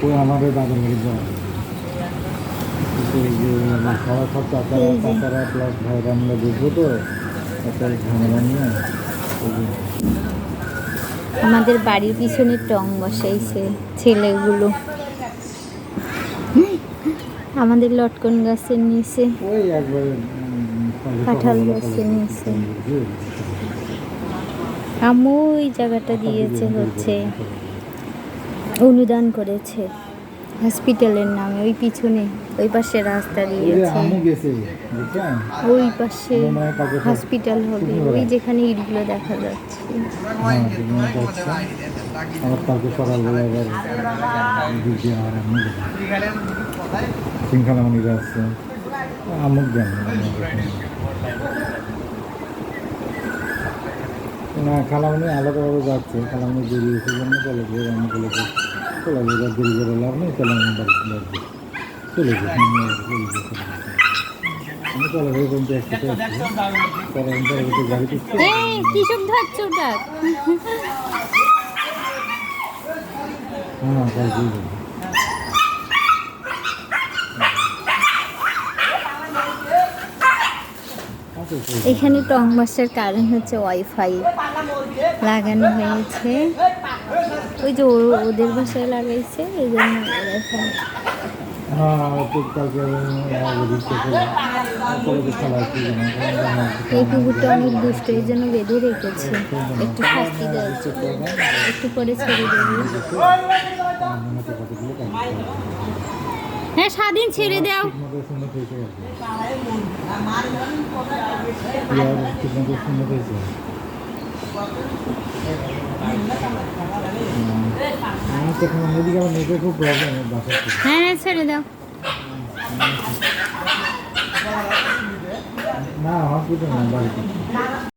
ওই আমাদের দাদার বাড়ি যাওয়া এই যে সবাই সব চাচারা প্লাস ভাইরা মিলে বুঝবো তো একটা ঝামেলা নিয়ে আমাদের বাড়ির পিছনে টং বসাইছে ছেলেগুলো আমাদের লটকন গাছের নিচে ওই একবার কাঁঠাল গাছের নিচে আম্মু ওই জায়গাটা দিয়েছে হচ্ছে অনুদান করেছে হসপিটালের নামে ওই পিছনে ওই পাশে রাস্তা দিয়েছে ওই পাশে হসপিটাল হবে ওই যেখানে ইটগুলো দেখা যাচ্ছে আবার কালকে সকালবেলা এবার শৃঙ্খলামণি যাচ্ছে আমুক জানি না খালামণি আলাদাভাবে যাচ্ছে খালামণি বেরিয়েছে জন্য কলেজে আমি কলেজে চলে যাবে দেরি করে লাভ নেই খালামণি বাড়িতে লাগবে চলে যাবে আমি চলে যাবে কিন্তু একসাথে আসছি পরে গাড়ি দিচ্ছি কৃষক ধরছে ওটা হ্যাঁ তাই বুঝলি এখানে টং বসার কারণ হচ্ছে ওয়াইফাই লাগানো হয়েছে ওই যে ওদের বাসায় লাগাইছে এই জন্য ওয়াইফাই এই কুকুরটা অনেক দুষ্ট এই জন্য বেঁধে রেখেছে একটু শাস্তি দেওয়া একটু পরে ছেড়ে দেবে হ্যাঁ স্বাধীন ছেড়ে দাও হ্যাঁ ছেড়ে দাও না হসপিটাল না বাড়িতে